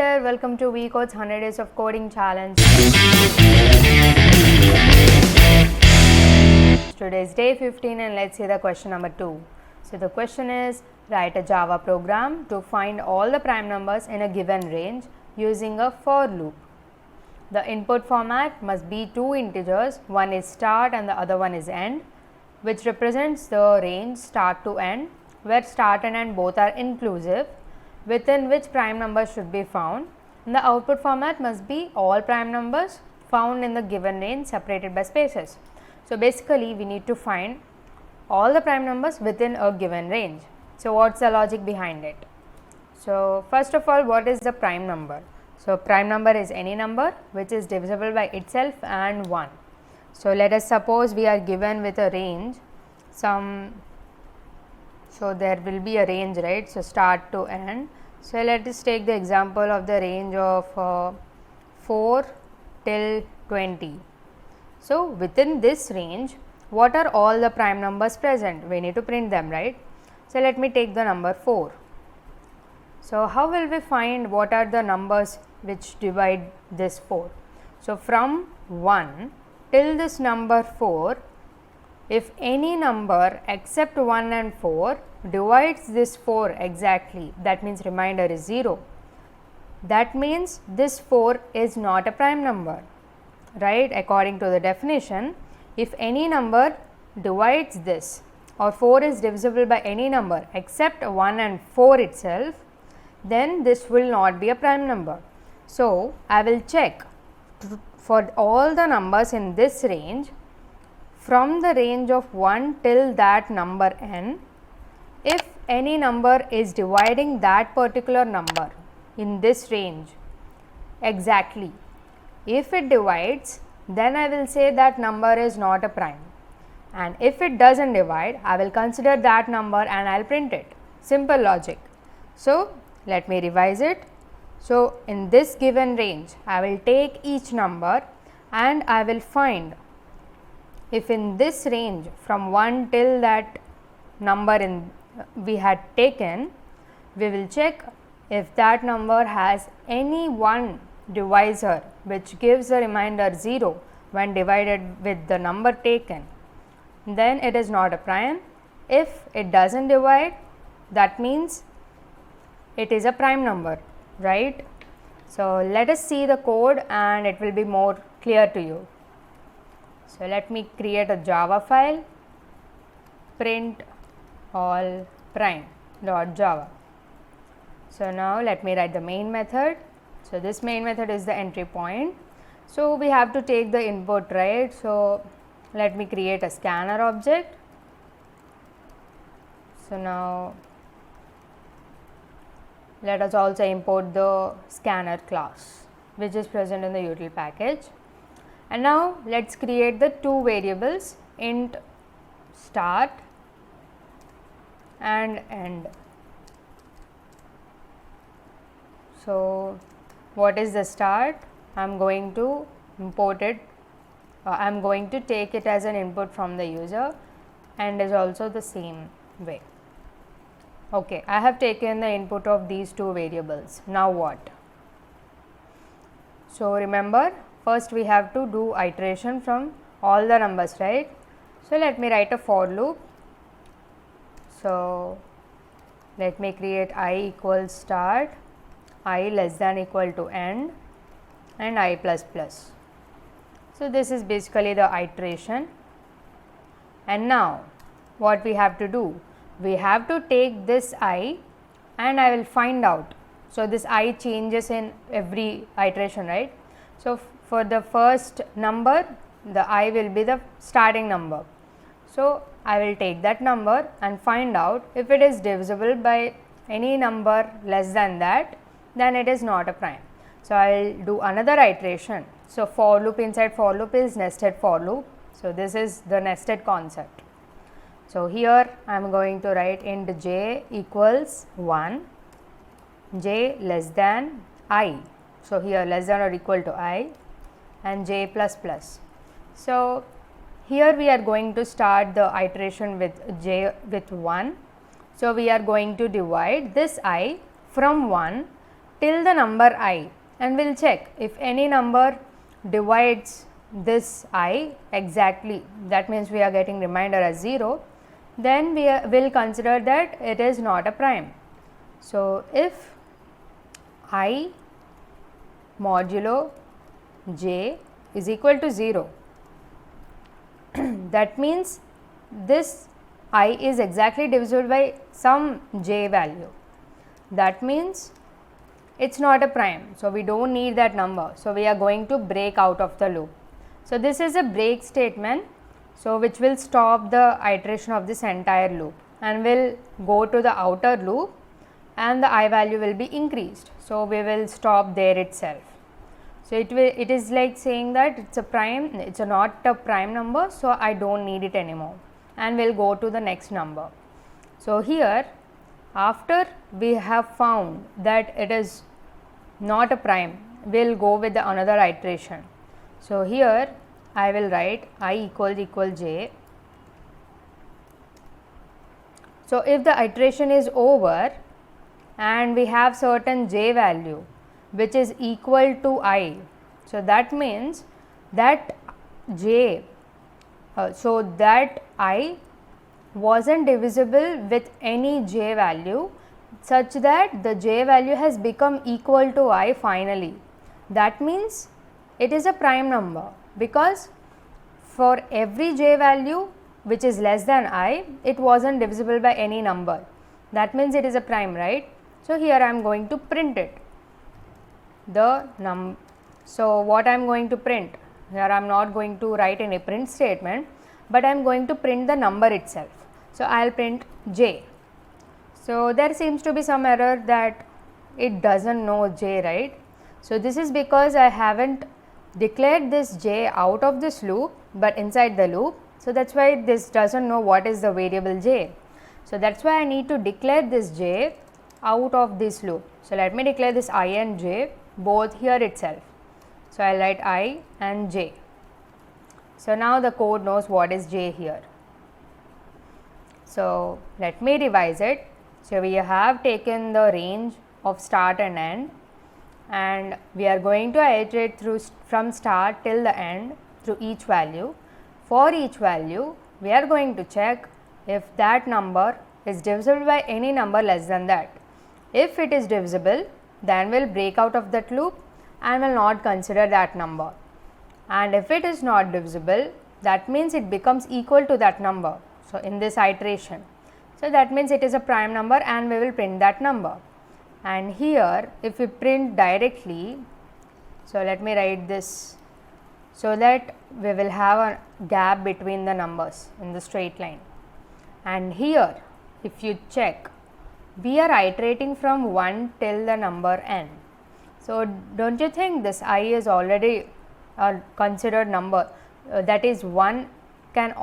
there, welcome to VCode's 100 Days of Coding Challenge. Today is day 15 and let's see the question number 2. So the question is, write a Java program to find all the prime numbers in a given range using a for loop. The input format must be two integers, one is start and the other one is end, which represents the range start to end, where start and end both are inclusive, within which prime numbers should be found. And the output format must be all prime numbers found in the given range separated by spaces. So basically we need to find all the prime numbers within a given range. So what's the logic behind it? So first of all, what is the prime number? So prime number is any number which is divisible by itself and 1. So let us suppose we are given with a range so there will be a range, right? So start to end. So let us take the example of the range of 4 till 20. So within this range, what are all the prime numbers present? We need to print them, right? So let me take the number 4. So how will we find what are the numbers which divide this 4? So from 1 till this number 4, if any number except 1 and 4 divides this 4 exactly, that means remainder is 0. That means this 4 is not a prime number, right? According to the definition, if any number divides this or 4 is divisible by any number except 1 and 4 itself, then this will not be a prime number. So I will check for all the numbers in this range from the range of 1 till that number n, if any number is dividing that particular number in this range exactly. If it divides, then I will say that number is not a prime, and if it does not divide, I will consider that number and I will print it. Simple logic. So let me revise it. So in this given range, I will take each number and I will find if in this range from 1 till that number we had taken, we will check if that number has any one divisor which gives the remainder 0 when divided with the number taken, then it is not a prime. If it does not divide, that means it is a prime number, right? So let us see the code and it will be more clear to you. So let me create a Java file, print all prime.java. So now let me write the main method. So this main method is the entry point. So we have to take the input, right? So let me create a scanner object. So now let us also import the scanner class which is present in the util package. And now let us create the two variables, int start and end. So what is the start? I am going to import it, I am going to take it as an input from the user, and is also the same way. Okay, I have taken the input of these two variables. Now what? So remember, first we have to do iteration from all the numbers, right? So let me write a for loop. So let me create I equals start, I less than equal to end, and I plus plus. So this is basically the iteration. And now what we have to do? We have to take this I and I will find out. So this I changes in every iteration, right? So for the first number, the I will be the starting number. So I will take that number and find out if it is divisible by any number less than that, then it is not a prime. So I will do another iteration. So for loop inside for loop is nested for loop. So this is the nested concept. So here I am going to write int j equals 1, j less than I. So here less than or equal to I, and j plus plus. So here we are going to start the iteration with j with 1. So we are going to divide this I from 1 till the number I, and we will check if any number divides this I exactly, that means we are getting remainder as 0, then we will consider that it is not a prime. So, if I modulo j is equal to 0, that means this I is exactly divisible by some j value. That means it is not a prime. So, we do not need that number. So, we are going to break out of the loop. So, this is a break statement, so which will stop the iteration of this entire loop and will go to the outer loop and the I value will be increased. So, we will stop there itself. So, it is like saying that it is a prime, it is not a prime number, so I do not need it anymore, and we will go to the next number. So, here after we have found that it is not a prime, we will go with the another iteration. So, here I will write I equal j. So, if the iteration is over and we have certain j value which is equal to I, so that means that j, so that I was not divisible with any j value such that the j value has become equal to I finally. That means it is a prime number, because for every j value which is less than I, it was not divisible by any number. That means it is a prime, right? So, here I am going to print it. So, what I am going to print? Here I am not going to write any print statement, but I am going to print the number itself. So, I will print j. So, there seems to be some error that it does not know j, right. So, this is because I have not declared this j out of this loop, but inside the loop. So, that is why this does not know what is the variable j. So, that is why I need to declare this j out of this loop. So, let me declare this I and j both here itself. So, I will write I and j. So, now the code knows what is j here. So, let me revise it. So, we have taken the range of start and end, and we are going to iterate through from start till the end through each value. For each value, we are going to check if that number is divisible by any number less than that. If it is divisible, then we will break out of that loop and will not consider that number. And if it is not divisible, that means it becomes equal to that number. So, in this iteration, so that means it is a prime number and we will print that number. And here if we print directly, so let me write this so that we will have a gap between the numbers in the straight line. And here if you check, we are iterating from 1 till the number n. So, do not you think this I is already a considered number, that is 1 can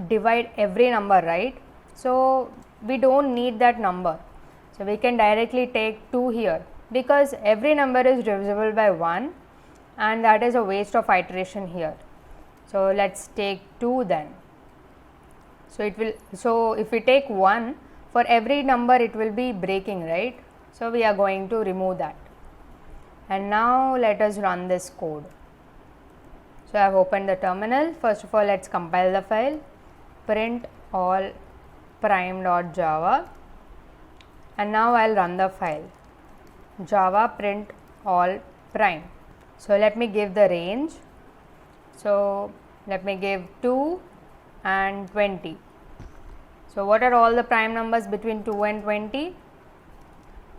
divide every number, right. So, we do not need that number. So, we can directly take 2 here, because every number is divisible by 1 and that is a waste of iteration here. So, let us take 2 then. So, it will, so if we take 1, for every number it will be breaking, right. So, we are going to remove that. And now let us run this code. So, I have opened the terminal. First of all, let us compile the file, print all prime.java, and now I will run the file java print all prime. So, let me give the range. So, let me give 2 and 20. So, what are all the prime numbers between 2 and 20?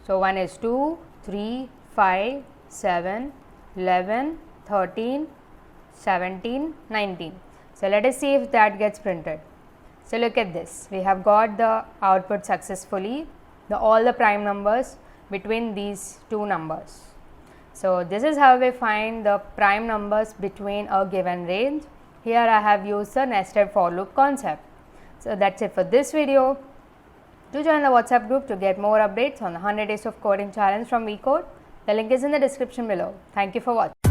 So, one is 2, 3, 5, 7, 11, 13, 17, 19. So, let us see if that gets printed. So, look at this, we have got the output successfully, all the prime numbers between these two numbers. So, this is how we find the prime numbers between a given range. Here I have used the nested for loop concept. So, that is it for this video. Do join the WhatsApp group to get more updates on the 100 days of coding challenge from VCode. The link is in the description below. Thank you for watching.